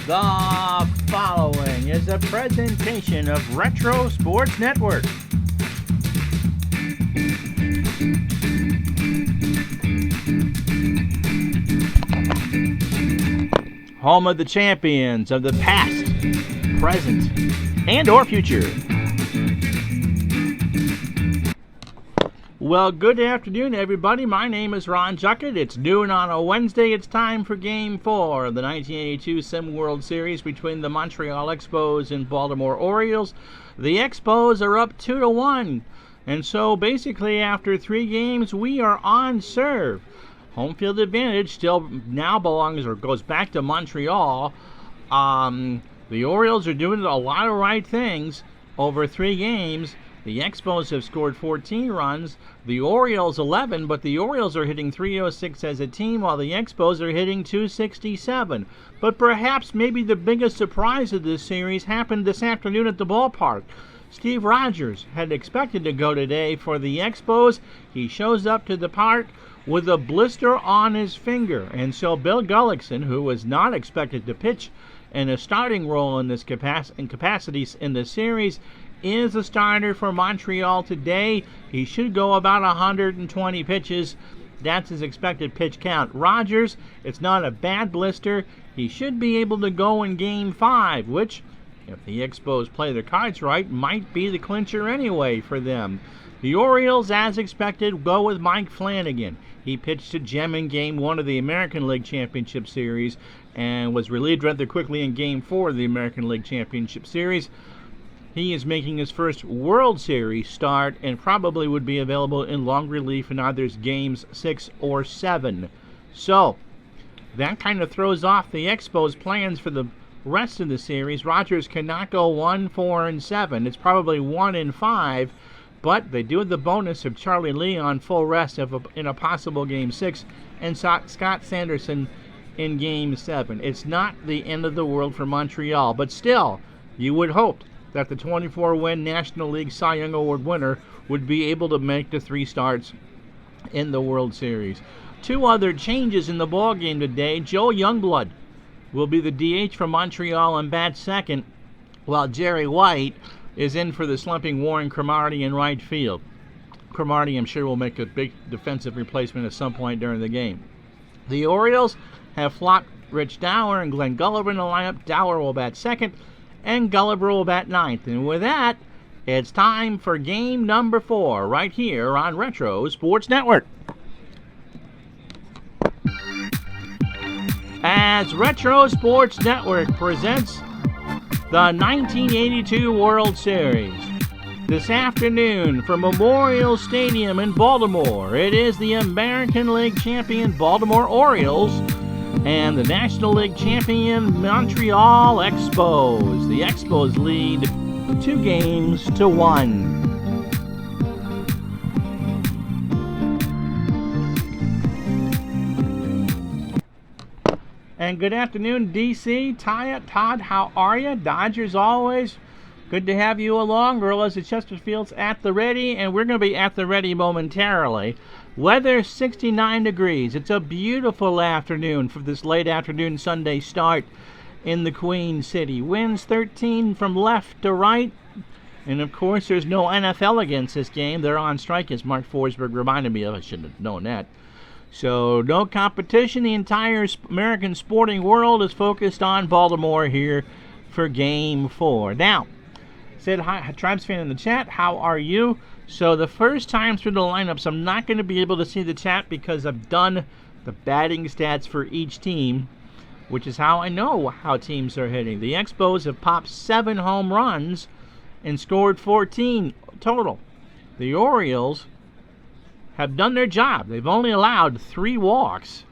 The following is a presentation of Retro Sports Network. Home of the champions of the past, present, and or future. Well, good afternoon, everybody. My name is Ron Juckett. It's noon on a Wednesday. It's time for Game 4 of the 1982 Sim World Series between the Montreal Expos and Baltimore Orioles. The Expos are up 2-1, and so basically after 3 games, we are on serve. Home field advantage still now belongs or goes back to Montreal. The Orioles are doing a lot of right things over 3 games. The Expos have scored 14 runs, the Orioles 11, but the Orioles are hitting .306 as a team while the Expos are hitting .267. But perhaps maybe the biggest surprise of this series happened this afternoon at the ballpark. Steve Rogers had expected to go today for the Expos. He shows up to the park with a blister on his finger, and so Bill Gullickson, who was not expected to pitch in a starting role in this capacity in the series, is a starter for Montreal today. He should go about 120 pitches. That's his expected pitch count. Rogers, it's not a bad blister. He should be able to go in Game 5, which, if the Expos play their cards right, might be the clincher anyway for them. The Orioles, as expected, go with Mike Flanagan. He pitched to Gem in Game 1 of the American League Championship Series and was relieved rather quickly in Game 4 of the American League Championship Series. He is making his first World Series start and probably would be available in long relief in either Games 6 or 7. So, that kind of throws off the Expos' plans for the rest of the series. Rogers cannot go 1, 4, and 7. It's probably 1 and 5, but they do have the bonus of Charlie Lee on full rest in a possible Game 6 and Scott Sanderson in Game 7. It's not the end of the world for Montreal, but still, you would hope that the 24-win National League Cy Young Award winner would be able to make the 3 starts in the World Series. 2 other changes in the ballgame today. Joe Youngblood will be the DH for Montreal and bat second, while Jerry White is in for the slumping Warren Cromartie in right field. Cromartie, I'm sure, will make a big defensive replacement at some point during the game. The Orioles have flopped Rich Dower and Glenn Gulliver in the lineup. Dower will bat second, and Gulliver will bat ninth. And with that, it's time for game number 4 right here on Retro Sports Network. As Retro Sports Network presents the 1982 World Series. This afternoon from Memorial Stadium in Baltimore, it is the American League champion Baltimore Orioles and the National League champion Montreal Expos. The Expos lead 2-1. And good afternoon, DC. Todd, how are you? Dodgers always. Good to have you along. Gorillas at Chesterfield's at the ready, and we're going to be at the ready momentarily. Weather 69 degrees. It's a beautiful afternoon for this late afternoon Sunday start in the Queen City. Winds 13 from left to right. And of course, there's no NFL against this game. They're on strike, as Mark Forsberg reminded me of. I shouldn't have known that. So no competition. The entire American sporting world is focused on Baltimore here for Game 4. Now, said hi, Tribes fan in the chat, how are you? So the first time through the lineups, I'm not going to be able to see the chat because I've done the batting stats for each team, which is how I know how teams are hitting. The Expos have popped 7 home runs and scored 14 total. The Orioles have done their job. They've only allowed 3 walks,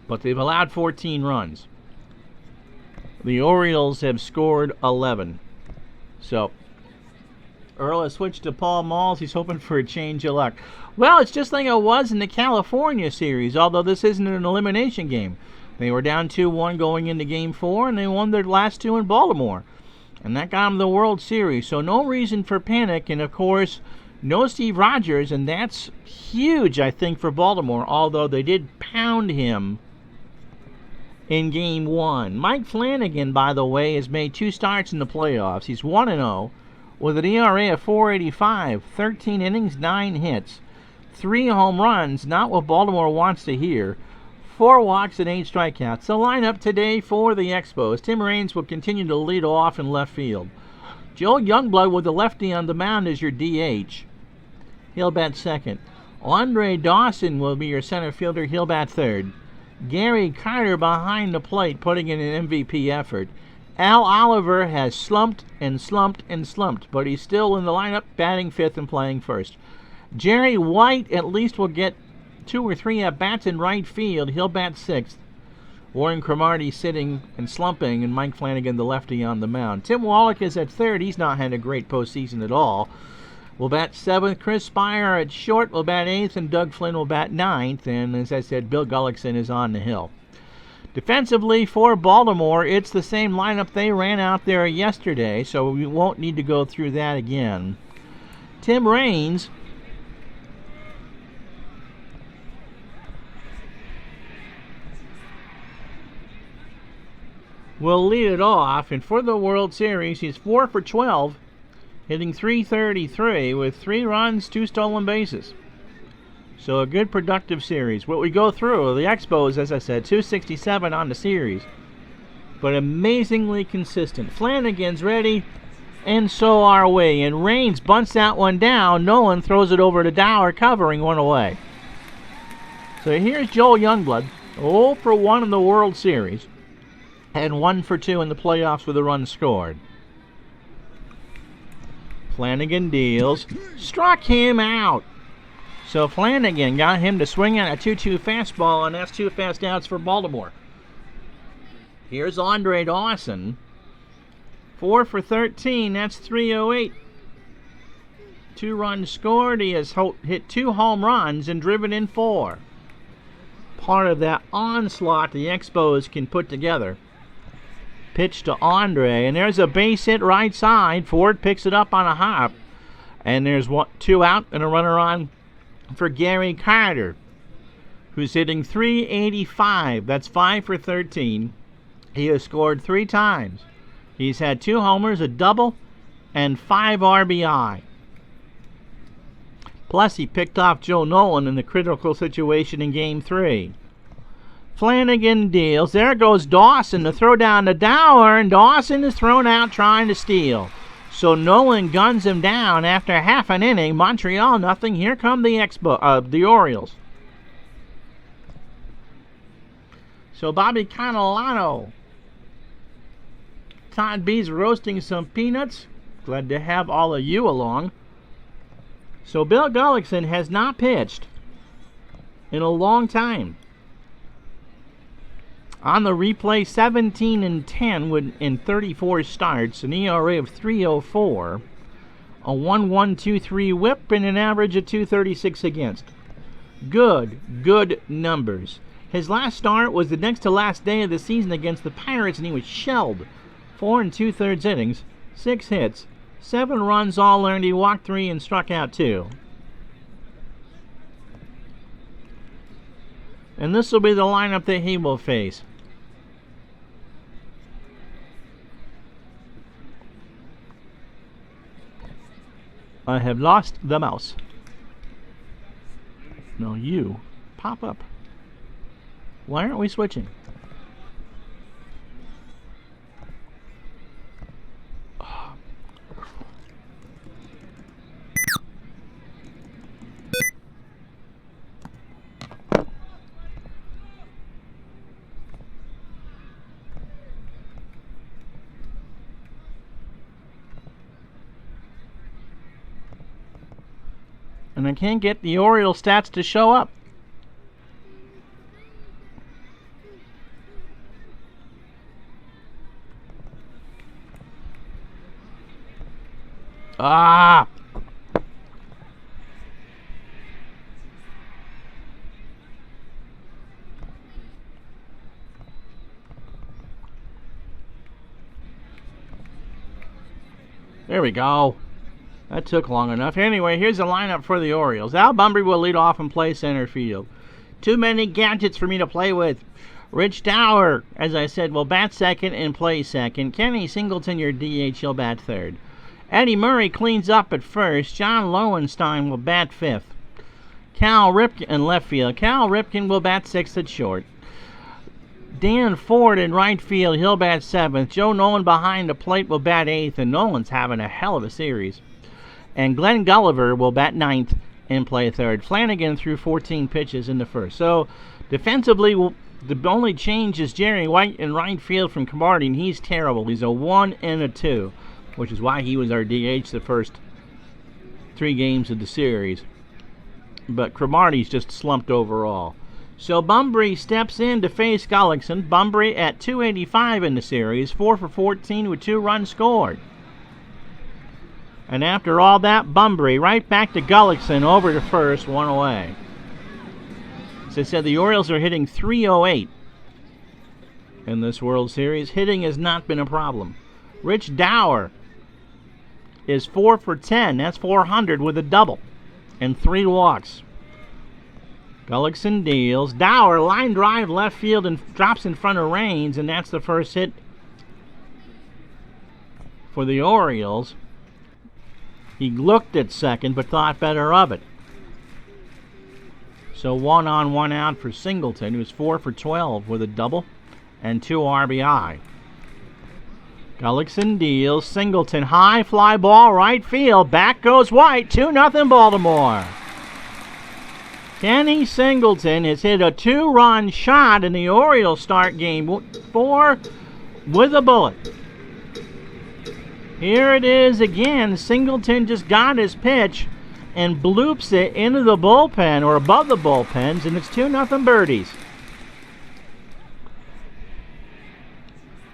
but they've allowed 14 runs. The Orioles have scored 11. So, Earl has switched to Paul Malls. He's hoping for a change of luck. Well, it's just like it was in the California series, although this isn't an elimination game. They were down 2-1 going into Game 4, and they won their last 2 in Baltimore. And that got them the World Series. So no reason for panic, and of course, no Steve Rogers, and that's huge, I think, for Baltimore, although they did pound him in Game 1. Mike Flanagan, by the way, has made 2 starts in the playoffs. He's 1-0 with an ERA of 4.85, 13 innings, 9 hits, 3 home runs, not what Baltimore wants to hear, 4 walks and 8 strikeouts. The lineup today for the Expos. Tim Raines will continue to lead off in left field. Joe Youngblood with the lefty on the mound is your DH. He'll bat second. Andre Dawson will be your center fielder. He'll bat third. Gary Carter behind the plate, putting in an MVP effort. Al Oliver has slumped and slumped and slumped, but he's still in the lineup, batting fifth and playing first. Jerry White at least will get 2 or 3 at-bats in right field. He'll bat sixth. Warren Cromartie sitting and slumping, and Mike Flanagan, the lefty, on the mound. Tim Wallach is at third. He's not had a great postseason at all. Will bat seventh. Chris Spire at short will bat eighth, and Doug Flynn will bat ninth. And as I said, Bill Gullickson is on the hill. Defensively for Baltimore, it's the same lineup they ran out there yesterday, so we won't need to go through that again. Tim Raines will lead it off, and for the World Series, he's 4 for 12. Hitting .333 with 3 runs, 2 stolen bases. So a good productive series. What we go through, the Expos, as I said, .267 on the series. But amazingly consistent. Flanagan's ready, and so are we. And Raines bunts that one down. Nolan throws it over to Dower, covering one away. So here's Joel Youngblood, 0 for 1 in the World Series, and 1 for 2 in the playoffs with a run scored. Flanagan deals, struck him out. So Flanagan got him to swing on a 2-2 fastball, and that's 2 fast outs for Baltimore. Here's Andre Dawson, 4 for 13, that's .308. 2 runs scored. He has hit 2 home runs and driven in 4. Part of that onslaught the Expos can put together. Pitch to Andre, and there's a base hit right side. Ford picks it up on a hop, and there's 2 out and a runner on for Gary Carter, who's hitting .385. That's 5 for 13. He has scored 3 times. He's had 2 homers, a double, and 5 RBI. Plus, he picked off Joe Nolan in the critical situation in Game 3. Flanagan deals. There goes Dawson to throw down to Dower, and Dawson is thrown out trying to steal. So Nolan guns him down after half an inning. Montreal nothing. Here come the Orioles. So Bobby Cannellano. Todd B's roasting some peanuts. Glad to have all of you along. So Bill Gullickson has not pitched in a long time. On the replay, 17-10 in 34 starts, an ERA of .304, a 1.123 whip, and an average of .236 against. Good numbers. His last start was the next to last day of the season against the Pirates, and he was shelled. 4 2/3 innings, 6 hits, 7 runs all earned. He walked 3 and struck out 2. And this will be the lineup that he will face. I have lost the mouse. No, you pop up. Why aren't we switching? And I can't get the Orioles stats to show up. Ah! There we go. That took long enough. Anyway, here's the lineup for the Orioles. Al Bunbury will lead off and play center field. Too many gadgets for me to play with. Rich Dower, as I said, will bat second and play second. Kenny Singleton, your DH, he'll bat third. Eddie Murray cleans up at first. John Lowenstein will bat fifth. Cal Ripken in left field. Cal Ripken will bat sixth at short. Dan Ford in right field, he'll bat seventh. Joe Nolan behind the plate will bat eighth, and Nolan's having a hell of a series. And Glenn Gulliver will bat ninth and play third. Flanagan threw 14 pitches in the first. So defensively, the only change is Jerry White in right field from Cromartie, and he's terrible. He's a 1 and a 2, which is why he was our DH the first 3 games of the series. But Cromartie's just slumped overall. So Bunbury steps in to face Gullickson. Bunbury at 285 in the series, 4 for 14 with 2 runs scored. And after all that, Bunbury right back to Gullickson over to first, 1 away. As I said, the Orioles are hitting .308 in this World Series. Hitting has not been a problem. Rich Dower is 4 for 10. That's 400 with a double and 3 walks. Gullickson deals. Dower, line drive left field and drops in front of Raines, and that's the first hit for the Orioles. He looked at second but thought better of it. So 1 on, 1 out for Singleton, who's 4 for 12 with a double and 2 RBI. Gullickson deals. Singleton, high fly ball, right field. Back goes White. 2-0 Baltimore. Kenny Singleton has hit a 2-run shot in the Orioles start game 4 with a bullet. Here it is again. Singleton just got his pitch and bloops it into the bullpen or above the bullpens, and it's 2-0 birdies.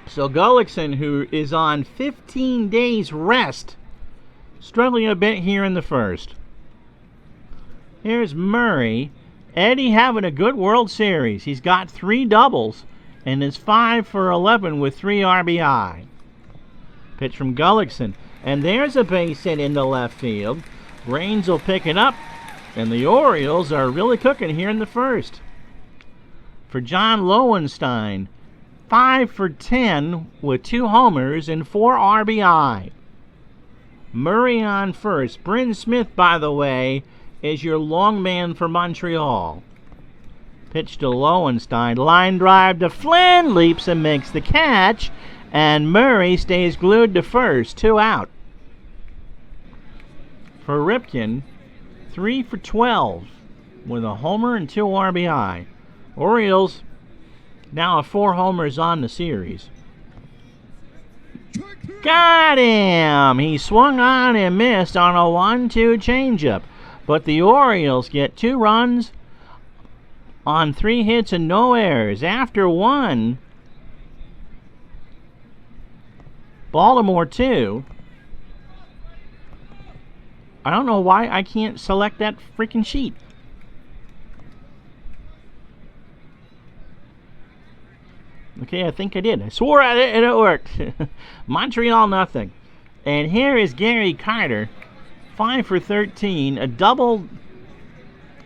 So Gullickson, who is on 15 days rest, struggling a bit here in the first. Here's Murray. Eddie having a good World Series. He's got 3 doubles and is 5 for 11 with 3 RBI. Pitch from Gullickson. And there's a base hit into left field. Raines will pick it up, and the Orioles are really cooking here in the first. For John Lowenstein, 5 for 10 with 2 homers and 4 RBI. Murray on first. Bryn Smith, by the way, is your long man for Montreal. Pitch to Lowenstein. Line drive to Flynn. Leaps and makes the catch. And Murray stays glued to first. 2 out. For Ripken, 3 for 12 with a homer and 2 RBI. Orioles now have 4 homers on the series. Got him! He swung on and missed on a 1-2 changeup. But the Orioles get 2 runs on 3 hits and no errors. After 1, Baltimore 2. I don't know why I can't select that freaking sheet. Okay, I think I did. I swore at it and it worked. Montreal nothing. And here is Gary Carter. 5 for 13, a double,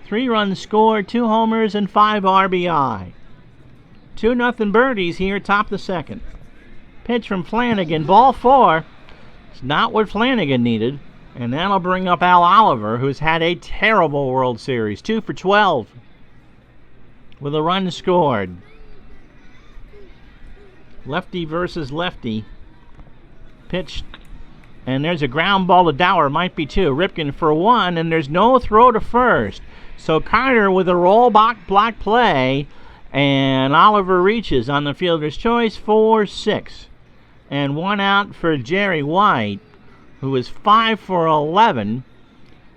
3 runs scored, 2 homers, and 5 RBI. 2-0 birdies here, top the second. Pitch from Flanagan, ball 4. It's not what Flanagan needed, and that'll bring up Al Oliver, who's had a terrible World Series. 2 for 12 with a run scored. Lefty versus lefty. Pitch. And there's a ground ball to Dower, might be 2. Ripken for 1, and there's no throw to first. So Carter with a roll block play, and Oliver reaches on the fielder's choice for 6. And 1 out for Jerry White, who is 5 for 11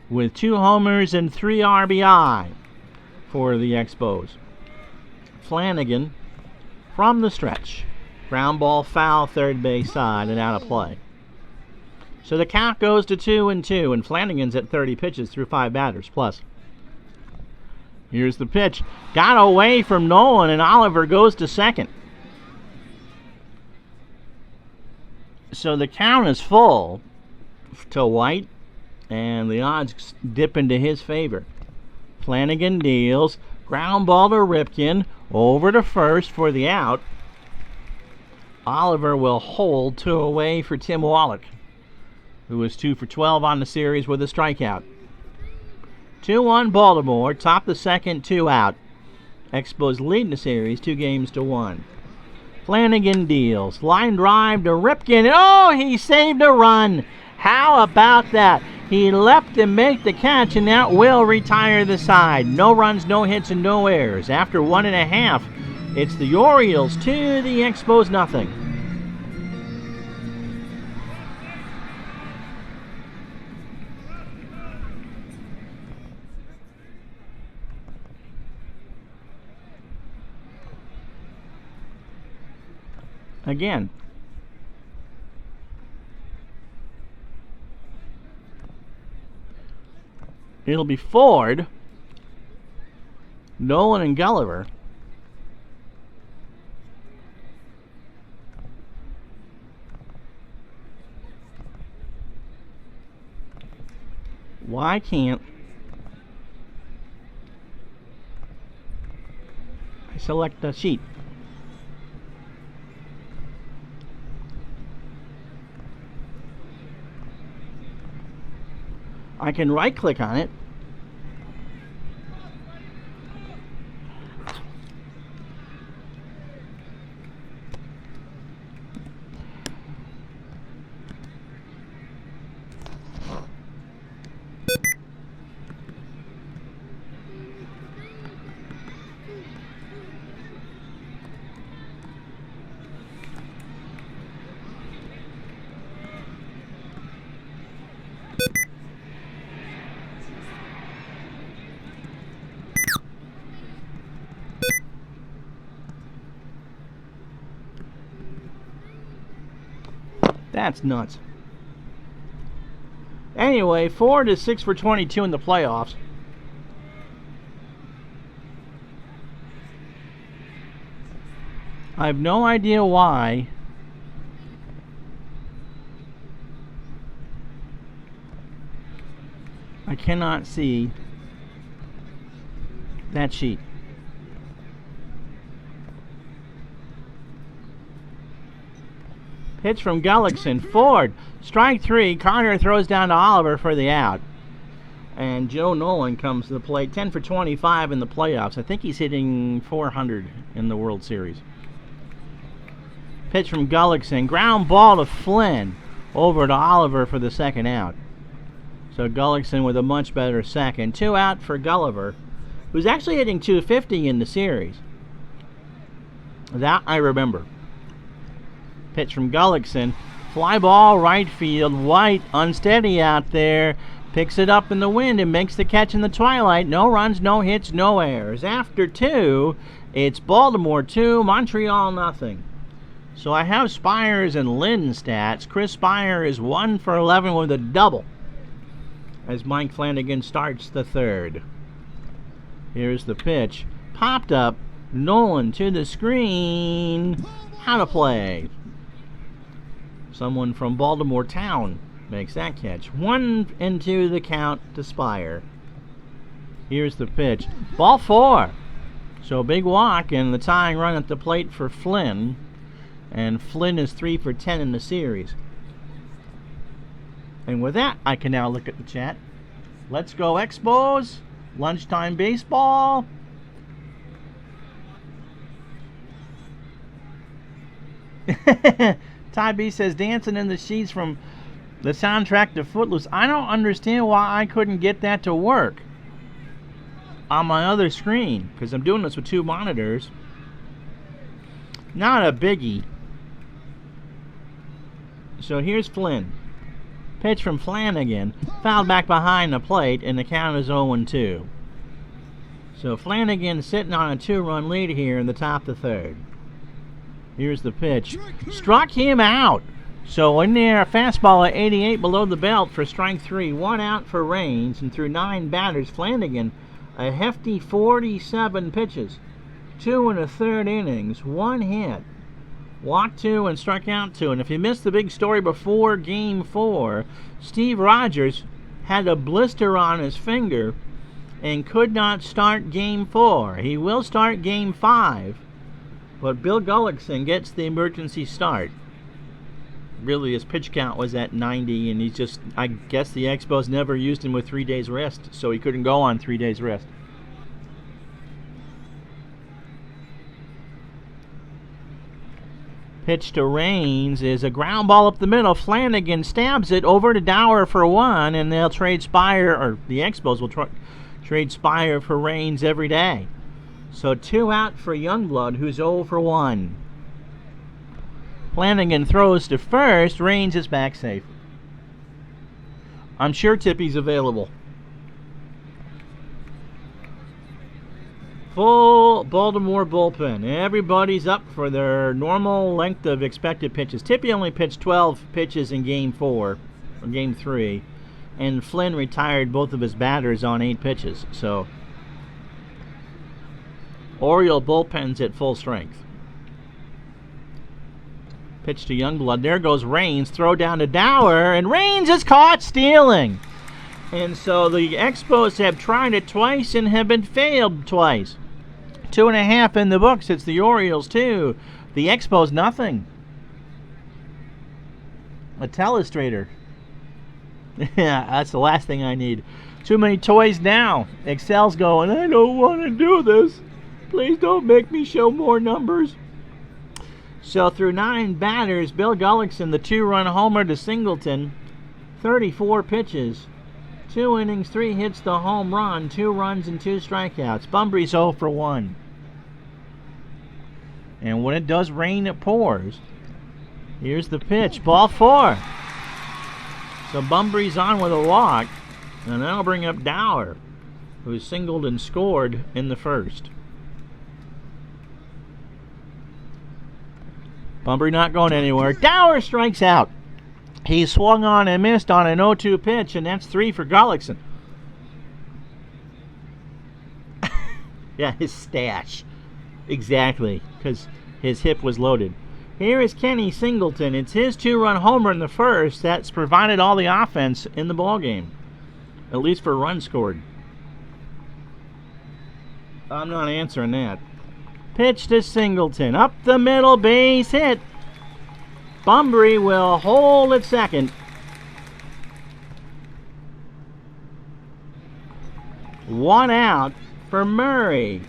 with 2 homers and 3 RBI for the Expos. Flanagan from the stretch. Ground ball foul, third base side, and out of play. So the count goes to 2-2, and Flanagan's at 30 pitches through 5 batters plus. Here's the pitch. Got away from Nolan, and Oliver goes to second. So the count is full to White, and the odds dip into his favor. Flanagan deals. Ground ball to Ripken. Over to first for the out. Oliver will hold 2 away for Tim Wallach, who was 2 for 12 on the series with a strikeout. 2-1 Baltimore. Top the second, 2 out. Expos lead the series 2-1. Flanagan deals. Line drive to Ripken. Oh, he saved a run. How about that? He leapt to make the catch, and that will retire the side. No runs, no hits, and no errors. After 1.5, it's the Orioles 2, the Expos nothing. Again, it'll be Ford, Nolan, and Gulliver. Why can't I select the sheet? I can right click on it. That's nuts. Anyway, Ford is 6 for 22 in the playoffs. I have no idea why I cannot see that sheet. Pitch from Gullickson. Ford. Strike 3. Carter throws down to Oliver for the out. And Joe Nolan comes to the plate. 10 for 25 in the playoffs. I think he's hitting 400 in the World Series. Pitch from Gullickson. Ground ball to Flynn. Over to Oliver for the second out. So Gullickson with a much better second. 2 out for Gulliver, who's actually hitting 250 in the series. That I remember. Pitch from Gullickson. Fly ball right field. White unsteady out there. Picks it up in the wind and makes the catch in the twilight. No runs, no hits, no errors. After 2, it's Baltimore 2, Montreal nothing. So I have Spires and Lynn stats. Chris Spire is 1 for 11 with a double as Mike Flanagan starts the third. Here's the pitch. Popped up. Nolan to the screen. How to play. Someone from Baltimore town makes that catch. 1-2 the count to Spire. Here's the pitch. Ball 4. So big walk and the tying run at the plate for Flynn. And Flynn is 3 for 10 in the series. And with that, I can now look at the chat. Let's go Expos. Lunchtime baseball. Ty B says, dancing in the sheets from the soundtrack to Footloose. I don't understand why I couldn't get that to work on my other screen, because I'm doing this with 2 monitors. Not a biggie. So here's Flynn. Pitch from Flanagan. Fouled back behind the plate, and the count is 0-2. So Flanagan sitting on a 2-run lead here in the top of the third. Here's the pitch. Struck him out. So in there, a fastball at 88 below the belt for strike 3. 1 out for Raines, and through 9 batters, Flanagan, a hefty 47 pitches. 2 1/3 innings, 1 hit. Walked 2 and struck out 2. And if you missed the big story before Game 4, Steve Rogers had a blister on his finger and could not start Game 4. He will start Game 5, but Bill Gullickson gets the emergency start. Really, his pitch count was at 90, and I guess the Expos never used him with 3 days rest, so he couldn't go on 3 days rest. Pitch to Raines is a ground ball up the middle. Flanagan stabs it over to Dower for 1, and they'll trade Spire, or the Expos will trade Spire for Raines every day. So 2 out for Youngblood, who's 0 for 1. Flanagan throws to first. Raines is back safe. I'm sure Tippy's available. Full Baltimore bullpen. Everybody's up for their normal length of expected pitches. Tippy only pitched 12 pitches in Game 4, or Game 3, and Flynn retired both of his batters on 8 pitches. So, Oriole bullpen's at full strength. Pitch to Youngblood. There goes Raines. Throw down to Dower, and Raines is caught stealing. And so the Expos have tried it twice and have been failed twice. 2.5 in the books. It's the Orioles 2. The Expos nothing. A telestrator. Yeah, that's the last thing I need. Too many toys now. Excel's going, I don't want to do this. Please don't make me show more numbers. So through 9 batters, Bill Gullickson, the 2-run homer to Singleton, 34 pitches. 2 innings, 3 hits, the home run, 2 runs and 2 strikeouts. Bumbry's 0 for 1. And when it does rain, it pours. Here's the pitch, ball 4. So Bumbry's on with a walk, and that'll bring up Dower, who singled and scored in the first. Bumbry not going anywhere. Dower strikes out. He swung on and missed on an 0-2 pitch, and that's 3 for Gullickson. Yeah, his stash. Exactly, because his hip was loaded. Here is Kenny Singleton. It's his 2-run homer in the first that's provided all the offense in the ballgame, at least for runs scored. I'm not answering that. Pitch to Singleton. Up the middle, base hit. Bumbry will hold at second. 1 out for Murray,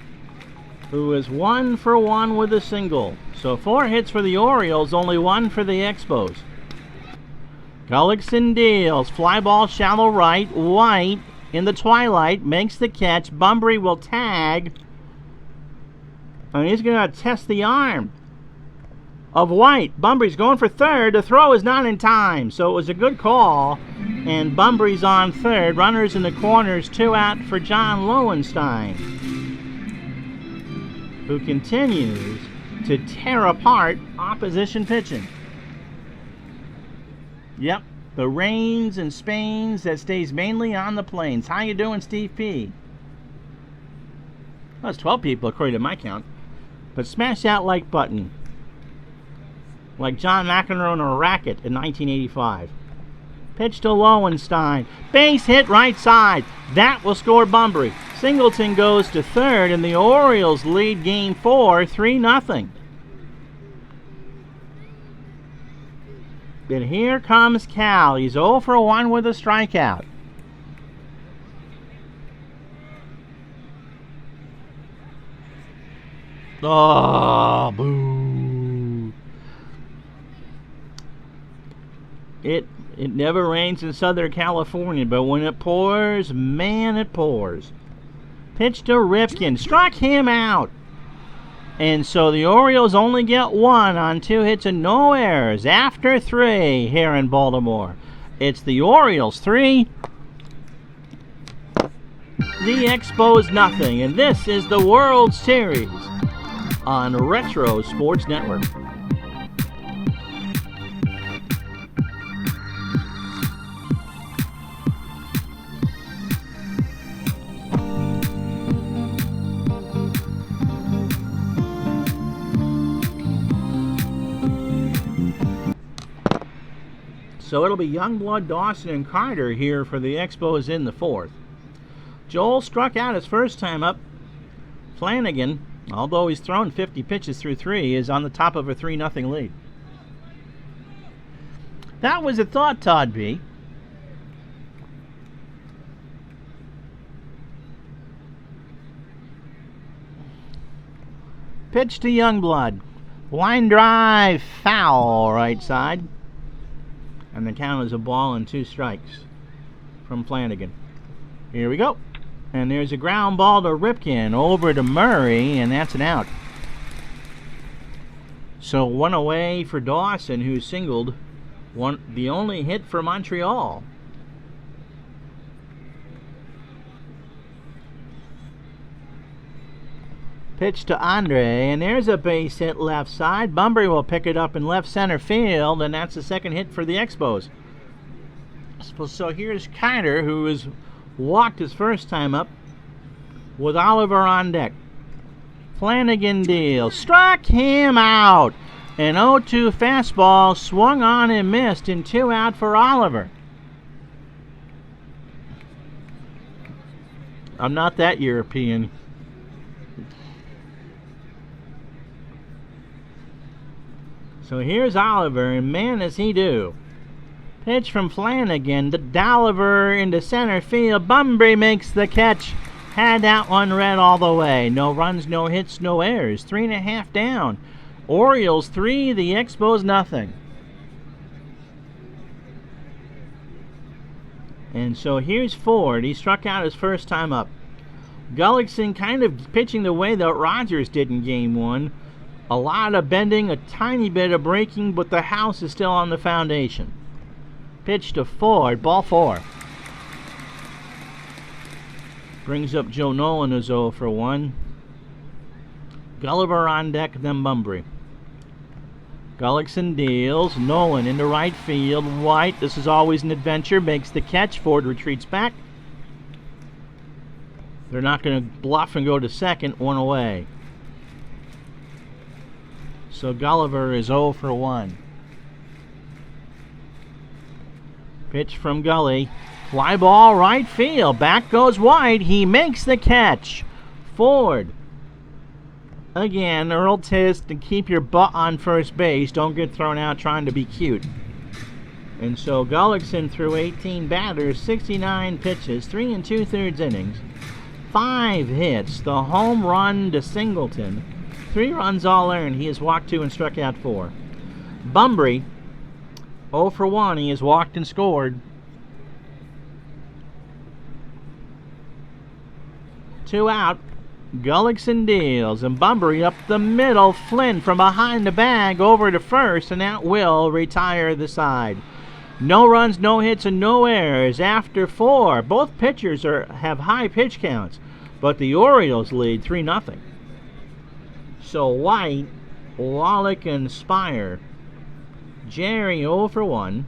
who is 1 for 1 with a single. So 4 hits for the Orioles, only 1 for the Expos. Gullickson deals. Fly ball shallow right. White in the twilight makes the catch. Bumbry will tag. And he's going to test the arm of White. Bumbry's going for third. The throw is not in time, so it was a good call. And Bumbry's on third. Runners in the corners, 2 out for John Lowenstein, who continues to tear apart opposition pitching. Yep, the rains and Spains that stays mainly on the plains. How you doing, Steve P? Well, that's 12 people according to my count. But smash that like button, like John McEnroe in a racket in 1985. Pitch to Lowenstein. Base hit right side. That will score Bumbry. Singleton goes to third, and the Orioles lead Game 4, 3-0. But here comes Cal. He's 0 for 1 with a strikeout. Oh, boo. It never rains in Southern California, but when it pours, man, it pours. Pitch to Ripken. Struck him out. And so the Orioles only get 1 on 2 hits and no errors after 3 here in Baltimore. It's the Orioles 3, the Expos nothing. And this is the World Series on Retro Sports Network. So it'll be Youngblood, Dawson, and Carter here for the Expos in the 4th. Joel struck out his first time up. Flanagan, although he's thrown 50 pitches through 3, is on the top of a 3-0 lead. That was a thought, Todd B. Pitch to Youngblood. Line drive, foul, right side. And the count is a ball and 2 strikes from Flanagan. Here we go. And there's a ground ball to Ripken over to Murray, and that's an out. So 1 away for Dawson, who singled. The only hit for Montreal. Pitch to Andre, and there's a base hit left side. Bunbury will pick it up in left center field, and that's the second hit for the Expos. So here's Kiner, who has walked his first time up, with Oliver on deck. Flanagan deals. Struck him out. An 0-2 fastball swung on and missed, and 2 out for Oliver. I'm not that European. So here's Oliver, and man does he do. Pitch from Flanagan to Dolliver into center field. Bunbury makes the catch. Had that one read all the way. No runs, no hits, no errors. 3.5 down. Orioles 3, the Expos nothing. And so here's Ford. He struck out his first time up. Gullickson kind of pitching the way that Rogers did in Game 1. A lot of bending, a tiny bit of breaking, but the house is still on the foundation. Pitch to Ford, ball 4. Brings up Joe Nolan, who's 0 for 1. Gulliver on deck, then Bunbury. Gullickson deals. Nolan into right field. White, this is always an adventure, makes the catch. Ford retreats back. They're not going to bluff and go to second. 1 away. So Gulliver is 0 for 1. Pitch from Gully. Fly ball right field. Back goes White. He makes the catch. Ford. Again, Earl Tist, to keep your butt on first base. Don't get thrown out trying to be cute. And so Gullickson threw 18 batters, 69 pitches, 3 2/3 innings, 5 hits, the home run to Singleton, 3 runs all earned. He has walked 2 and struck out 4. Bunbury, 0 for 1. He has walked and scored. 2 out. Gullickson deals, and Bunbury up the middle. Flynn from behind the bag over to first, and that will retire the side. No runs, no hits, and no errors after 4. Both pitchers have high pitch counts, but the Orioles lead 3-0. So White, Wallach, and Spire. Jerry 0 for 1.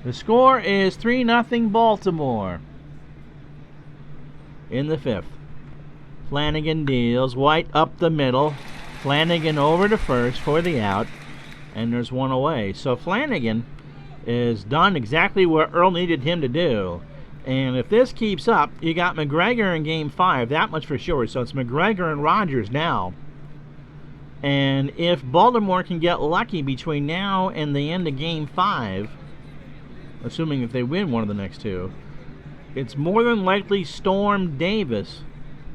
The score is 3-0 Baltimore in the 5th. Flanagan deals. White up the middle. Flanagan over to first for the out. And there's 1 away. So Flanagan is done exactly what Earl needed him to do. And if this keeps up, you got McGregor in Game 5. That much for sure. So it's McGregor and Rogers now. And if Baltimore can get lucky between now and the end of Game 5, assuming if they win one of the next 2, it's more than likely Storm Davis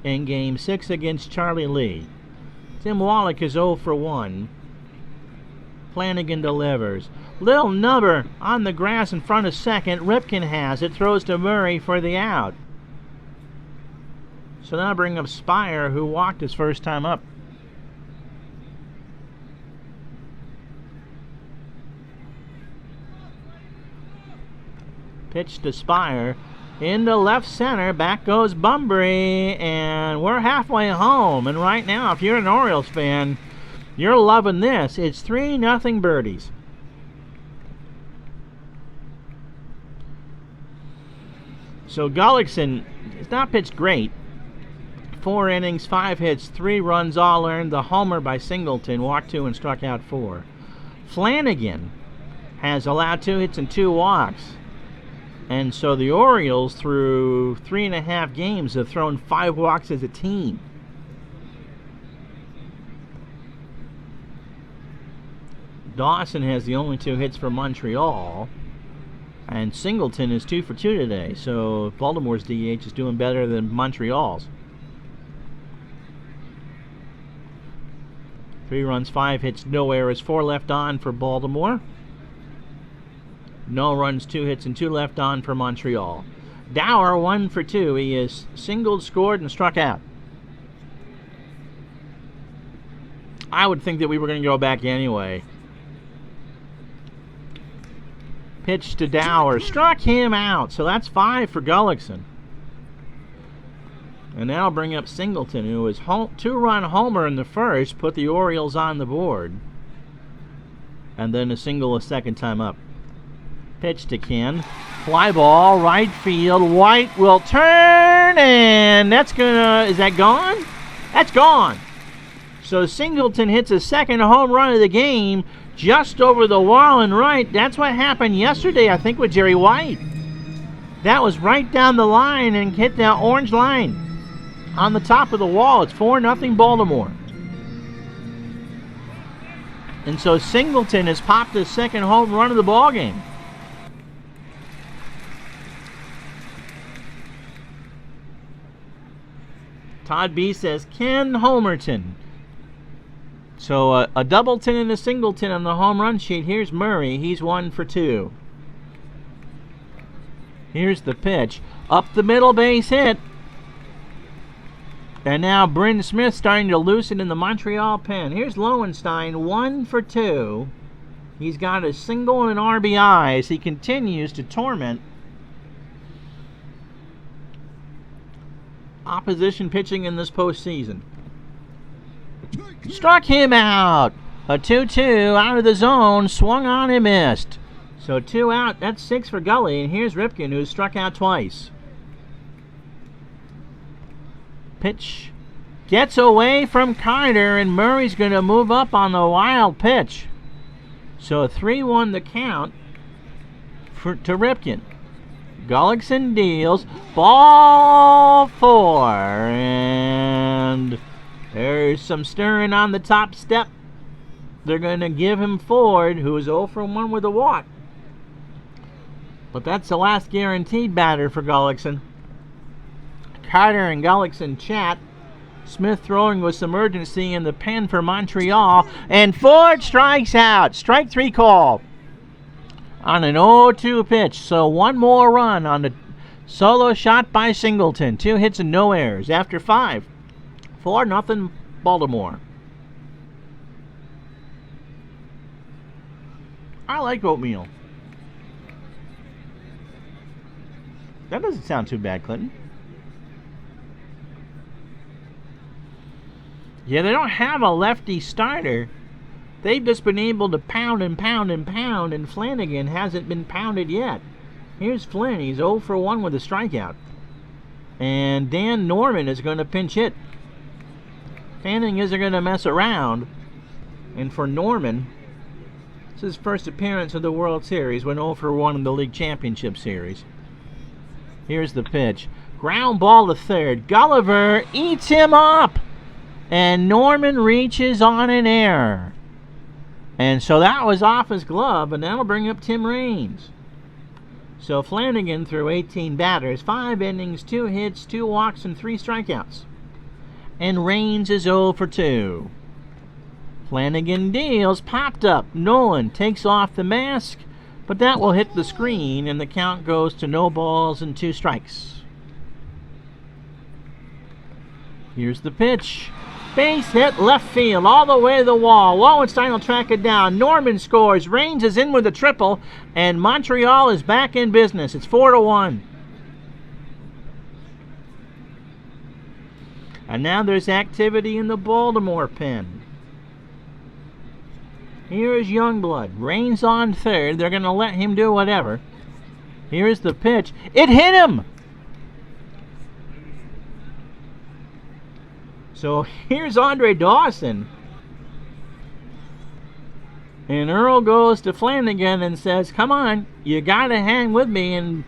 in Game 6 against Charlie Lee. Tim Wallach is 0 for 1. Flanagan delivers. Little nubber on the grass in front of second. Ripken has it. Throws to Murray for the out. So now bring up Spire, who walked his first time up. Pitch to Spire. Into left center. Back goes Bunbury. And we're halfway home. And right now, if you're an Orioles fan, you're loving this. It's 3-0 birdies. So Gullickson has not pitched great. 4 innings, 5 hits, 3 runs all earned. The homer by Singleton. Walked 2 and struck out 4. Flanagan has allowed 2 hits and 2 walks. And so the Orioles, through 3.5 games, have thrown 5 walks as a team. Dawson has the only 2 hits for Montreal. And Singleton is 2 for 2 today. So Baltimore's DH is doing better than Montreal's. 3 runs, 5 hits, no errors, 4 left on for Baltimore. No runs, 2 hits, and 2 left on for Montreal. Dower 1 for 2. He is singled, scored, and struck out. I would think that we were going to go back anyway. Pitch to Dower. Struck him out. So that's 5 for Gullickson. And that'll bring up Singleton, who was 2-run homer in the first, put the Orioles on the board. And then a single a second time up. Pitch to Ken. Fly ball, right field. White will turn, and that's gonna... Is that gone? That's gone. So Singleton hits a second home run of the game just over the wall and right. That's what happened yesterday, I think, with Jerry White. That was right down the line and hit that orange line on the top of the wall. It's 4-0 Baltimore. And so Singleton has popped his second home run of the ballgame. Todd B says Ken Homerton. So a doubleton and a singleton on the home run sheet. Here's Murray. He's 1 for 2. Here's the pitch. Up the middle, base hit. And now Bryn Smith starting to loosen in the Montreal pen. Here's Lowenstein, 1 for 2. He's got a single and an RBI as he continues to torment opposition pitching in this postseason. Struck him out. A 2-2 out of the zone. Swung on and missed. So 2 out. That's 6 for Gully. And here's Ripken, who's struck out twice. Pitch gets away from Carter, and Murray's going to move up on the wild pitch. So 3-1 the count to Ripken. Gullickson deals. Ball 4. And there's some stirring on the top step. They're going to give him Ford, who is 0 for 1 with a walk. But that's the last guaranteed batter for Gullickson. Carter and Gullickson chat. Smith throwing with some urgency in the pen for Montreal. And Ford strikes out. Strike 3 call on an 0-2 pitch. So 1 more run on the solo shot by Singleton. 2 hits and no errors. After 5. 4-0 Baltimore. I like oatmeal. That doesn't sound too bad, Clinton. Yeah, they don't have a lefty starter. They've just been able to pound and pound and pound, and Flanagan hasn't been pounded yet. Here's Flynn. He's 0 for 1 with a strikeout. And Dan Norman is going to pinch hit. Fanning isn't going to mess around. And for Norman, it's his first appearance of the World Series, went 0 for 1 in the League Championship Series. Here's the pitch. Ground ball to third. Gulliver eats him up. And Norman reaches on an error. And so that was off his glove, and that'll bring up Tim Raines. So Flanagan threw 18 batters, 5 innings, 2 hits, 2 walks, and 3 strikeouts. And Raines is 0 for 2. Flanagan deals, popped up. Nolan takes off the mask, but that will hit the screen, and the count goes to no balls and 2 strikes. Here's the pitch. Base hit left field all the way to the wall. Lowenstein will track it down. Norman scores. Raines is in with a triple, and Montreal is back in business. It's 4-1. And now there's activity in the Baltimore pen. Here's Youngblood. Raines on third. They're going to let him do whatever. Here's the pitch. It hit him! So here's Andre Dawson. And Earl goes to Flanagan and says, come on, you got to hang with me.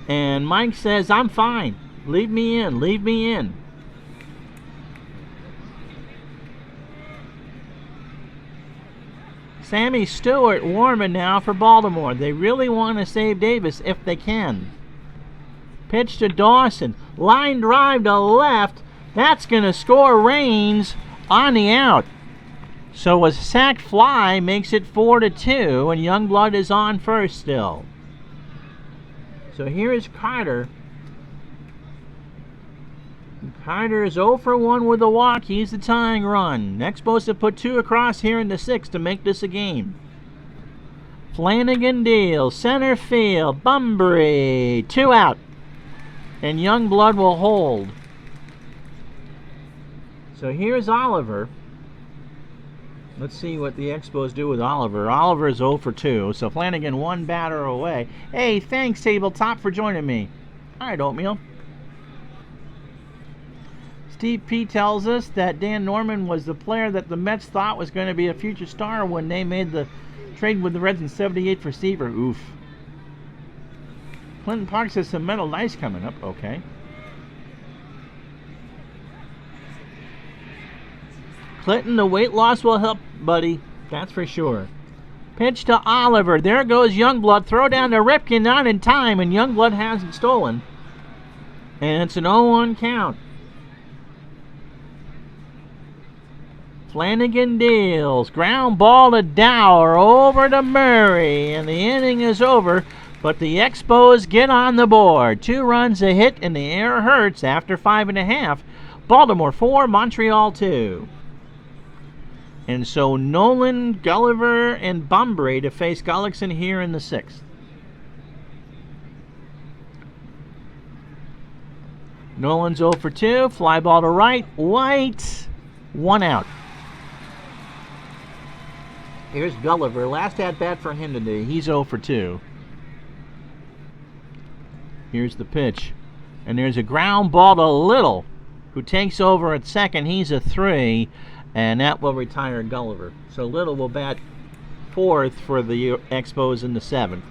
And Mike says, I'm fine. Leave me in. Leave me in. Sammy Stewart warming now for Baltimore. They really want to save Davis if they can. Pitch to Dawson. Line drive to left. That's going to score Raines on the out. So a sacked fly makes it 4-2, and Youngblood is on first still. So here is Carter. Carter is 0 for 1 with a walk. He's the tying run. Next supposed to put 2 across here in the 6th to make this a game. Flanagan deals. Center field. Bunbury. 2 out. And Youngblood will hold. So here's Oliver. Let's see what the Expos do with Oliver. Oliver's 0 for 2, so Flanagan 1 batter away. Hey, thanks, Tabletop, for joining me. All right, Oatmeal. Steve P. tells us that Dan Norman was the player that the Mets thought was going to be a future star when they made the trade with the Reds in '78 for Seaver. Oof. Clinton Park says some metal ice coming up. Okay. Clinton, the weight loss will help, buddy. That's for sure. Pitch to Oliver. There goes Youngblood. Throw down to Ripken, not in time, and Youngblood has it stolen. And it's an 0-1 count. Flanagan deals. Ground ball to Dower. Over to Murray. And the inning is over. But the Expos get on the board. 2 runs a hit, and the air hurts after 5.5. Baltimore 4, Montreal 2. And so Nolan, Gulliver, and Bunbury to face Gullickson here in the 6th. Nolan's 0 for 2. Fly ball to right. White. 1 out. Here's Gulliver. Last at bat for him today. He's 0 for 2. Here's the pitch. And there's a ground ball to Little, who takes over at second. He's a 3. And that will retire Gulliver. So Little will bat 4th for the Expos in the 7th.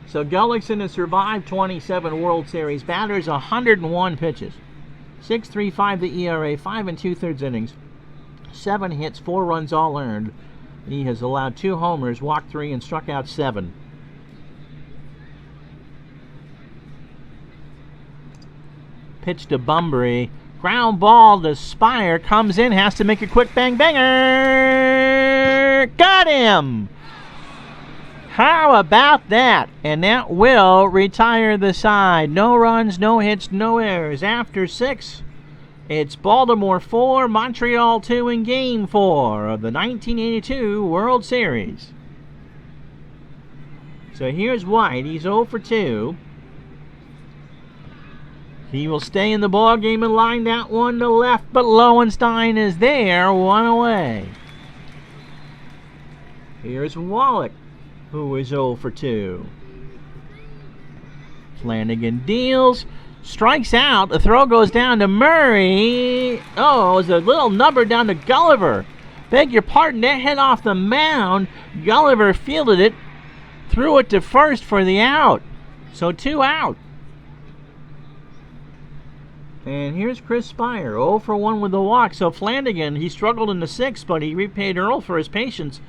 So Gullickson has survived 27 World Series batters, 101 pitches. 6.35 the ERA, 5 2/3 innings, 7 hits, 4 runs all earned. He has allowed 2 homers, walked 3, and struck out 7. Pitch to Bunbury. Ground ball to Spire. Comes in, has to make a quick bang-banger. Got him! How about that? And that will retire the side. No runs, no hits, no errors. After 6, it's Baltimore 4, Montreal 2 in Game 4 of the 1982 World Series. So here's White. He's 0 for 2. He will stay in the ball game and line that one to left, but Lowenstein is there, 1 away. Here's Wallach, who is 0 for 2. Flanagan deals, strikes out. The throw goes down to Murray. Oh, it was a little number down to Gulliver. Beg your pardon, that hit off the mound. Gulliver fielded it, threw it to first for the out. So 2 out. And here's Chris Spire, 0 for 1 with the walk. So Flanagan, he struggled in the 6th, but he repaid Earl for his patience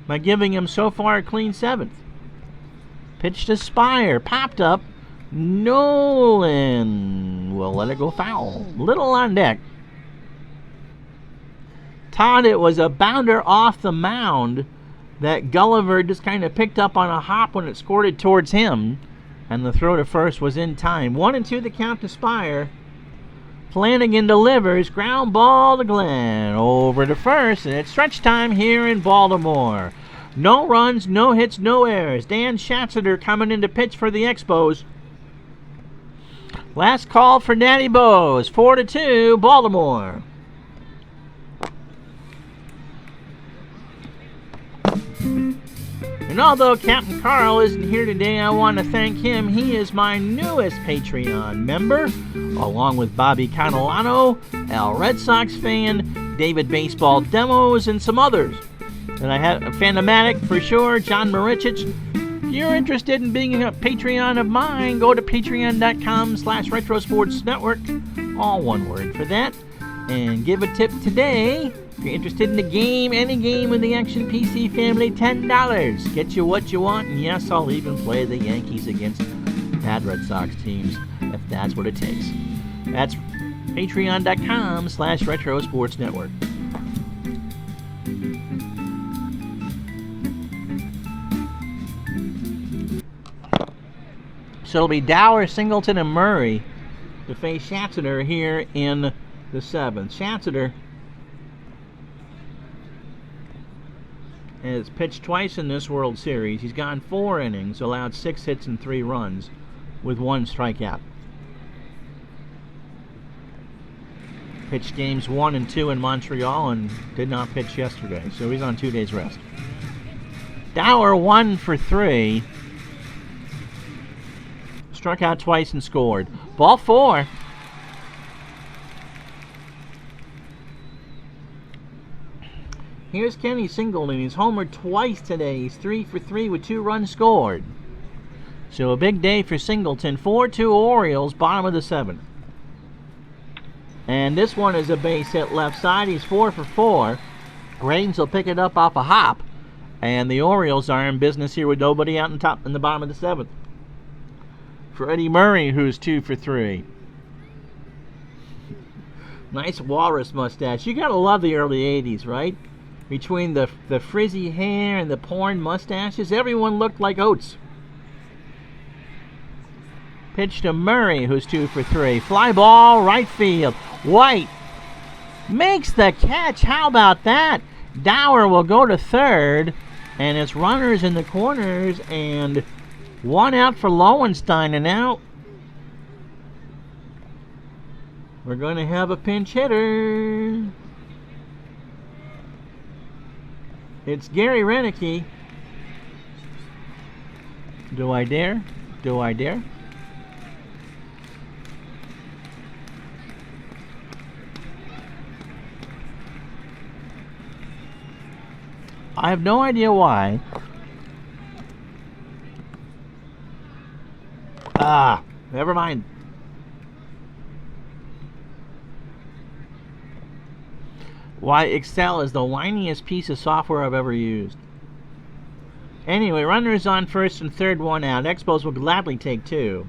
by giving him so far a clean 7th. Pitch to Spire, popped up. Nolan will let it go foul. Little on deck. Todd, it was a bounder off the mound that Gulliver just kind of picked up on a hop when it squirted towards him, and the throw to first was in time. 1-2 the count to Spire. Flanagan delivers, ground ball to Glenn, over to first, and it's stretch time here in Baltimore. No runs, no hits, no errors. Dan Schatzeder coming in to pitch for the Expos. Last call for Natty Bose, 4-2, Baltimore. And although Captain Carl isn't here today, I want to thank him. He is my newest Patreon member, along with Bobby Catalano, Al Red Sox fan, David Baseball Demos, and some others. And I have a Fanomatic for sure, John Marichich. If you're interested in being a Patreon of mine, go to patreon.com/RetroSportsNetwork, all one word for that, and give a tip today. If you're interested in the game, any game in the Action PC family, $10. Get you what you want, and yes, I'll even play the Yankees against bad Red Sox teams, if that's what it takes. That's patreon.com/RetroSportsNetwork. So it'll be Dower, Singleton, and Murray to face Schatzeder here in the 7th. Schatzeder has pitched twice in this World Series. He's gone 4 innings, allowed 6 hits and 3 runs with 1 strikeout. Pitched games 1 and 2 in Montreal and did not pitch yesterday, so he's on 2 days rest. Dower 1 for 3. Struck out twice and scored. Ball 4. Here's Kenny Singleton. He's homered twice today. He's 3 for 3 with 2 runs scored. So a big day for Singleton. 4-2 Orioles, bottom of the 7th. And this one is a base hit left side. He's 4 for 4. Raines will pick it up off a hop. And the Orioles are in business here with nobody out in the bottom of the 7th. For Eddie Murray, who's 2 for 3. Nice walrus mustache. You gotta love the early 80s, right? Between the frizzy hair and the porn mustaches, everyone looked like Oates. Pitch to Murray, who's 2 for 3. Fly ball, right field. White makes the catch. How about that? Dower will go to third, and it's runners in the corners, and 1 out for Lowenstein, and now we're going to have a pinch hitter. It's Gary Renicky. Do I dare? Do I dare? I have no idea why. Never mind. Why, Excel is the whiniest piece of software I've ever used. Anyway, runners on first and third, 1 out. Expos will gladly take 2.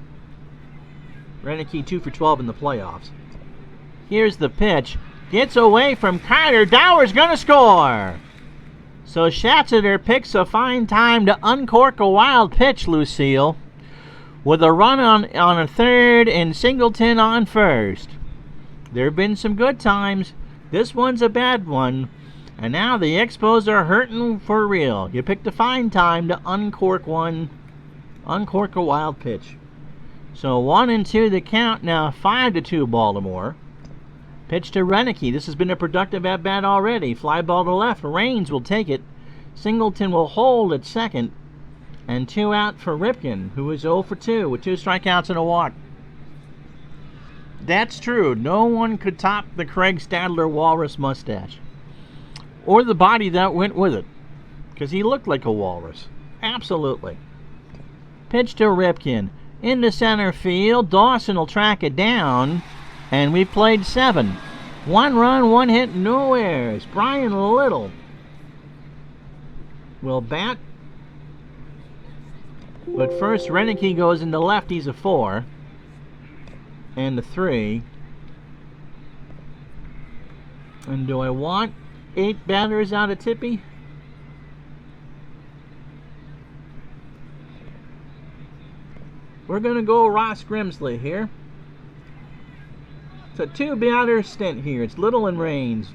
Renicky 2 for 12 in the playoffs. Here's the pitch. Gets away from Carter. Dower's gonna score. So Schatzeder picks a fine time to uncork a wild pitch, Lucille, with a run on a third and Singleton on first. There have been some good times. This one's a bad one. And now the Expos are hurting for real. You picked a fine time to uncork a wild pitch. So 1 and 2 the count, now 5-2 Baltimore. Pitch to Renicky. This has been a productive at-bat already. Fly ball to left. Raines will take it. Singleton will hold at second. And 2 out for Ripken, who is 0 for 2 with 2 strikeouts and a walk. That's true. No one could top the Craig Stadler walrus mustache. Or the body that went with it. Because he looked like a walrus. Absolutely. Pitch to Ripken. Into center field. Dawson will track it down. And we played 7. 1 run, 1 hit, no errors. Brian Little will bat. But first, Renicky goes into left. He's a 4. And a 3. And do I want 8 batters out of Tippy? We're going to go Ross Grimsley here. It's a 2-batter stint here. It's Little and Raines.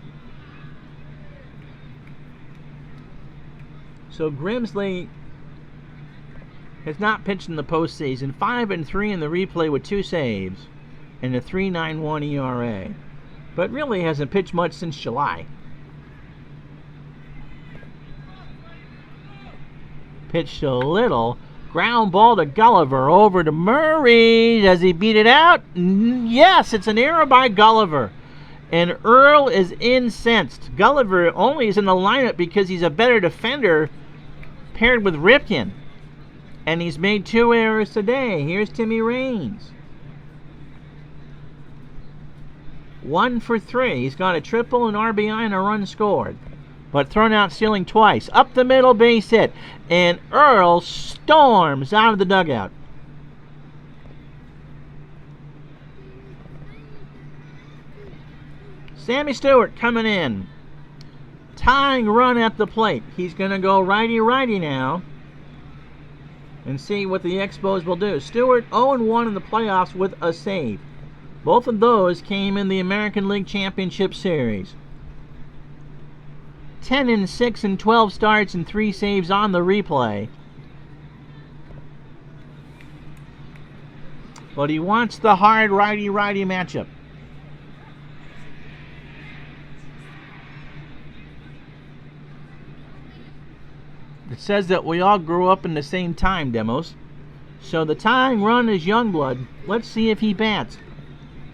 So Grimsley has not pitched in the postseason. 5 and 3 in the replay with 2 saves and a 3.91 ERA. But really hasn't pitched much since July. Pitch to Little. Ground ball to Gulliver. Over to Murray. Does he beat it out? Yes, it's an error by Gulliver. And Earl is incensed. Gulliver only is in the lineup because he's a better defender paired with Ripken. And he's made 2 errors today. Here's Timmy Raines. 1 for 3. He's got a triple, an RBI, and a run scored. But thrown out stealing twice. Up the middle, base hit. And Earl storms out of the dugout. Sammy Stewart coming in. Tying run at the plate. He's going to go righty-righty now. And see what the Expos will do. Stewart 0-1 in the playoffs with a save. Both of those came in the American League Championship Series. 10-6 in 12 starts and 3 saves on the replay. But he wants the hard righty-righty matchup. It says that we all grew up in the same time, Demos. So the tying run is Youngblood. Let's see if he bats.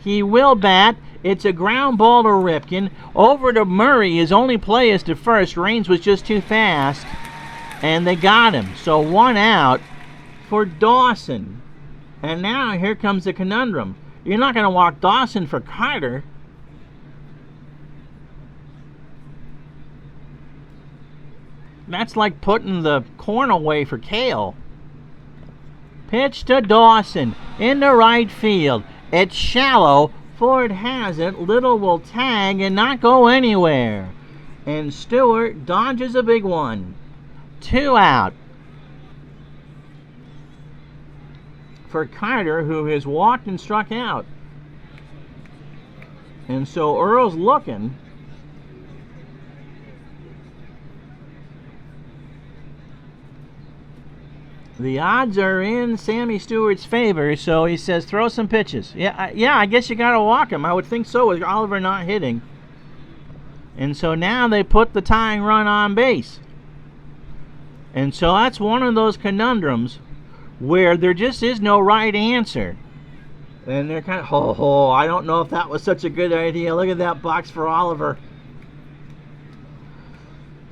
He will bat. It's a ground ball to Ripken. Over to Murray. His only play is to first. Raines was just too fast. And they got him. So 1 out for Dawson. And now here comes the conundrum. You're not going to walk Dawson for Carter. That's like putting the corn away for kale. Pitch to Dawson into right field. It's shallow. Ford has it. Little will tag and not go anywhere. And Stewart dodges a big one. 2 out. For Carter, who has walked and struck out. And so Earl's looking. The odds are in Sammy Stewart's favor, so he says throw some pitches. Yeah, I guess you got to walk him. I would think so with Oliver not hitting. And so now they put the tying run on base. And so that's one of those conundrums where there just is no right answer. And they're kind of, I don't know if that was such a good idea. Look at that box for Oliver.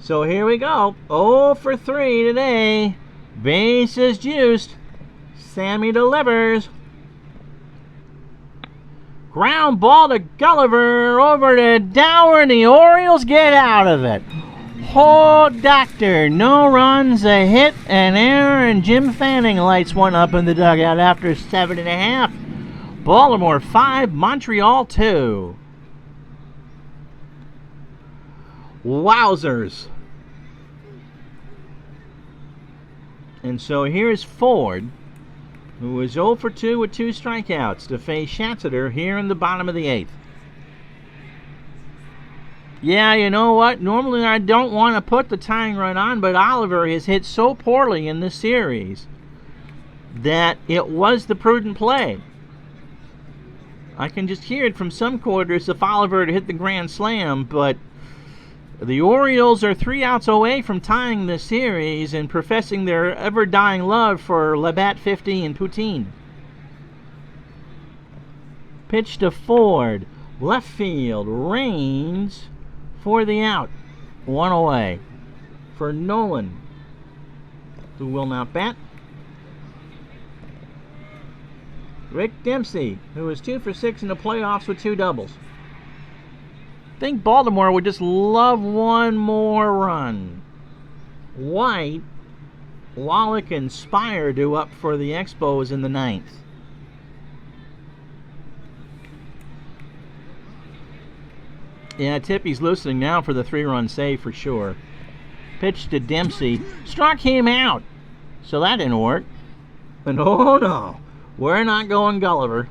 So here we go. 0 for 3 today. Bases juiced. Sammy delivers. Ground ball to Gulliver. Over to Dower, and the Orioles get out of it. Oh, doctor. No runs, a hit, an error, and Jim Fanning lights one up in the dugout after 7.5. Baltimore 5, Montreal 2. Wowzers. And so here's Ford, who is 0 for 2 with 2 strikeouts to face Schatzeder here in the bottom of the 8th. Yeah, you know what? Normally I don't want to put the tying run on, but Oliver has hit so poorly in this series that it was the prudent play. I can just hear it from some quarters if Oliver had hit the grand slam, but the Orioles are 3 outs away from tying this series and professing their ever-dying love for Labatt 50 and Poutine. Pitch to Ford. Left field. Raines for the out. 1 away. For Nolan, who will not bat. Rick Dempsey, who is 2 for 6 in the playoffs with 2 doubles. I think Baltimore would just love one more run. White, Wallach, and Spire do up for the Expos in the 9th. Yeah, Tippy's loosening now for the 3-run save for sure. Pitch to Dempsey. Struck him out. So that didn't work. And oh no, we're not going Gulliver.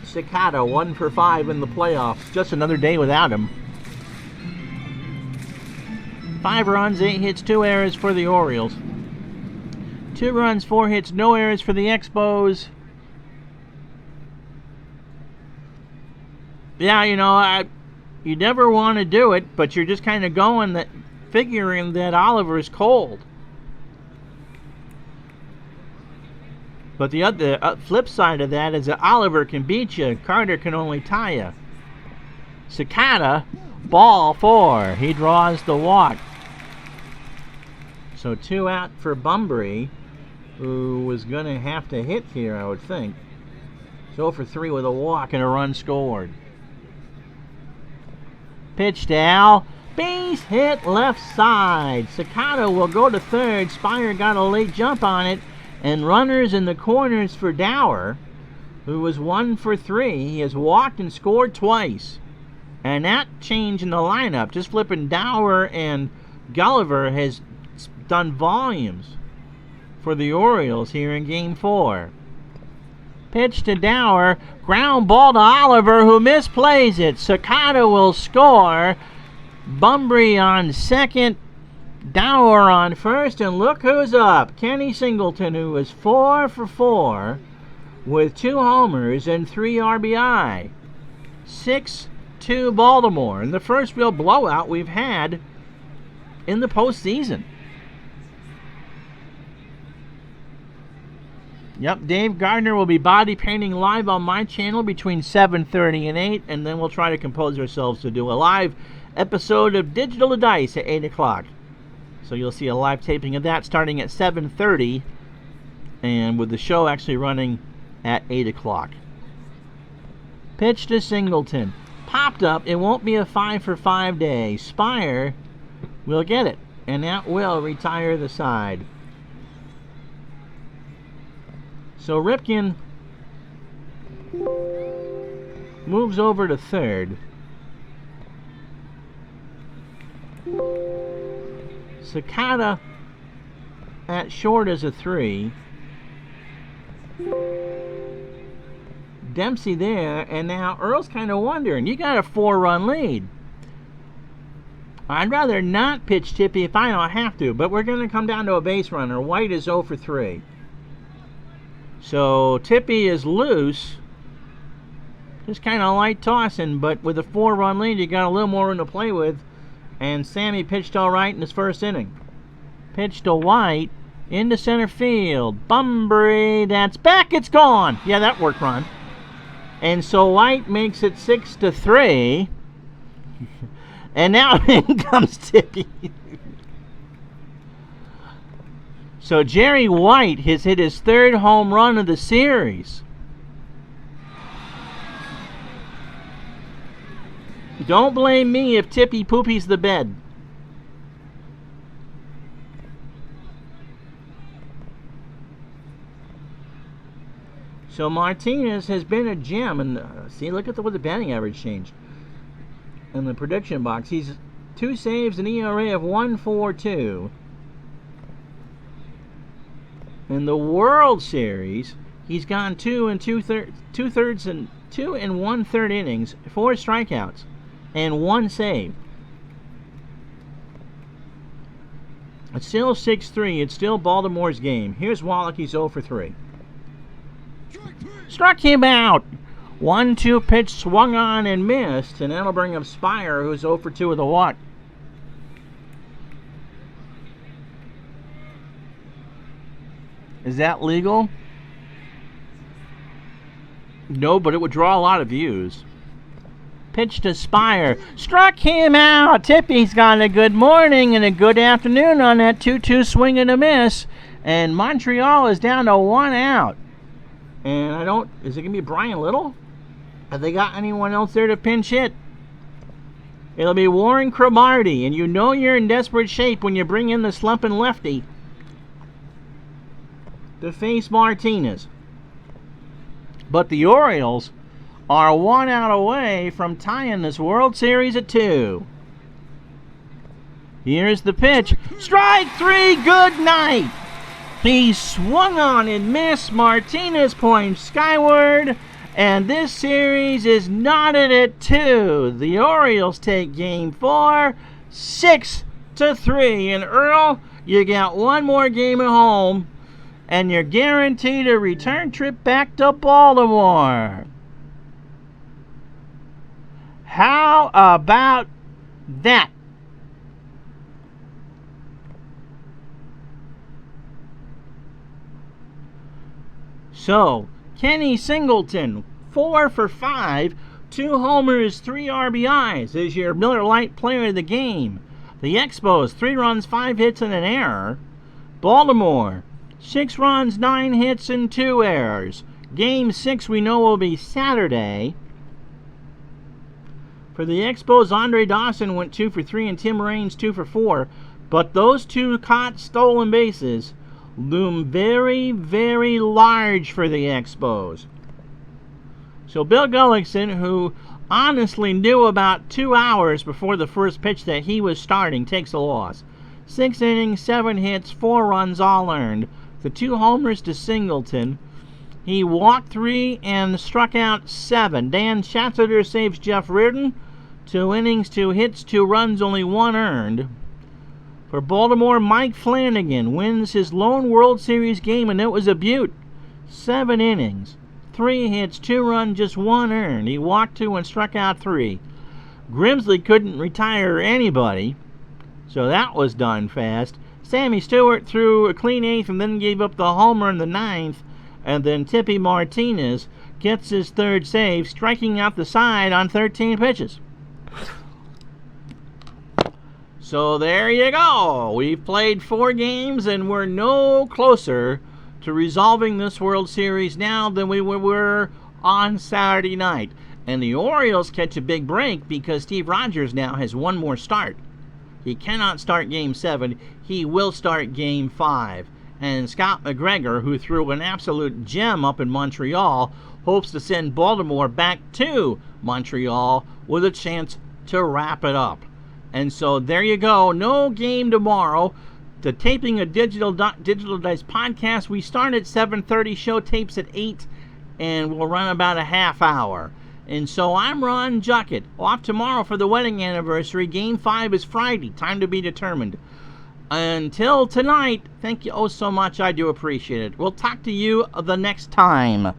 Cicada 1 for 5 in the playoffs. Just another day without him. 5 runs, 8 hits, 2 errors for the Orioles. 2 runs, 4 hits, no errors for the Expos. Yeah, you know, you never want to do it, but you're just kind of going that, figuring that Oliver's cold. But the other flip side of that is that Oliver can beat you. Carter can only tie you. Cicada, ball 4. He draws the walk. So 2 out for Bunbury, who was going to have to hit here, I would think. So for 3 with a walk and a run scored. Pitch to Al. Base hit left side. Cicada will go to third. Spire got a late jump on it. And runners in the corners for Dower, who was 1 for 3. He has walked and scored twice. And that change in the lineup, just flipping Dower and Gulliver, has done volumes for the Orioles here in Game 4. Pitch to Dower. Ground ball to Oliver, who misplays it. Cicada will score. Bunbury on second. Dower on first, and look who's up. Kenny Singleton, who was 4 for 4 with 2 homers and 3 RBI. 6-2 Baltimore, and the first real blowout we've had in the postseason. Yep, Dave Gardner will be body painting live on my channel between 7:30 and 8, and then we'll try to compose ourselves to do a live episode of Digital to Dice at 8 o'clock. So you'll see a live taping of that starting at 7:30, and with the show actually running at 8 o'clock. Pitch to Singleton. Popped up. It won't be a 5 for 5 day. Spire will get it, and that will retire the side. So Ripken moves over to third. Cicada at short is a 3. Dempsey there, and now Earl's kind of wondering. You got a 4-run lead. I'd rather not pitch Tippy if I don't have to, but we're going to come down to a base runner. White is 0 for 3. So Tippy is loose. Just kind of light tossing, but with a 4-run lead, you got a little more room to play with. And Sammy pitched all right in his first inning. Pitch to White into center field. Bunbury, that's back. It's gone. Yeah, that worked, Ron. And so White makes it 6-3. And now in comes Tippy. So Jerry White has hit his 3rd home run of the series. Don't blame me if Tippy poopies the bed. So Martinez has been a gem, and see, look at what the batting average changed in the prediction box. He's 2 saves, an ERA of 1.42. In the World Series, he's gone 2 and 2/3 and 2 and 1/3 innings, 4 strikeouts, and 1 save. It's still 6-3. It's still Baltimore's game. Here's Wallach. He's 0 for 3. Struck him out. 1-2 pitch swung on and missed, and that'll bring up Spire, who's 0 for 2 with a walk. Is that legal? No, but it would draw a lot of views. Pitch to Spire. Struck him out. Tippy's got a good morning and a good afternoon on that 2-2 swing and a miss. And Montreal is down to 1 out. And is it going to be Brian Little? Have they got anyone else there to pinch hit? It'll be Warren Cromartie. And you know you're in desperate shape when you bring in the slumping lefty to face Martinez. But the Orioles are 1 out away from tying this World Series at 2. Here's the pitch. Strike 3, good night. He swung on and missed. Martinez points skyward, and this series is knotted at 2. The Orioles take Game 4, 6-3. And Earl, you got one more game at home, and you're guaranteed a return trip back to Baltimore. How about that? So, Kenny Singleton, 4 for 5, 2 homers, 3 RBIs, is your Miller Lite player of the game. The Expos, 3 runs, 5 hits, and an error. Baltimore, 6 runs, 9 hits, and 2 errors. Game 6 we know will be Saturday. For the Expos, Andre Dawson went 2 for 3 and Tim Raines 2 for 4. But those 2 caught stolen bases loom very, very large for the Expos. So Bill Gullickson, who honestly knew about 2 hours before the first pitch that he was starting, takes a loss. 6 innings, 7 hits, 4 runs all earned. The 2 homers to Singleton. He walked 3 and struck out 7. Dan Schatzeder saves Jeff Reardon. 2 innings, 2 hits, 2 runs, only 1 earned. For Baltimore, Mike Flanagan wins his lone World Series game, and it was a beaut. 7 innings, 3 hits, 2 runs, just 1 earned. He walked 2 and struck out 3. Grimsley couldn't retire anybody, so that was done fast. Sammy Stewart threw a clean 8th and then gave up the homer in the 9th, and then Tippy Martinez gets his 3rd save, striking out the side on 13 pitches. So there you go. We've played 4 games, and we're no closer to resolving this World Series now than we were on Saturday night. And the Orioles catch a big break because Steve Rogers now has 1 more start. He cannot start Game 7. He will start Game 5. And Scott McGregor, who threw an absolute gem up in Montreal, hopes to send Baltimore back to Montreal with a chance to wrap it up. And so there you go. No game tomorrow. The Taping a Digital Dice podcast. We start at 7:30. Show tapes at 8. And we'll run about a half hour. And so I'm Ron Juckett. Off tomorrow for the wedding anniversary. Game 5 is Friday. Time to be determined. Until tonight, thank you oh so much. I do appreciate it. We'll talk to you the next time.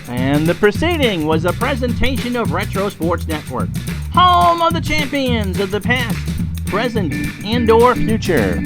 And the proceeding was a presentation of Retro Sports Network, home of the champions of the past, present, and/or future.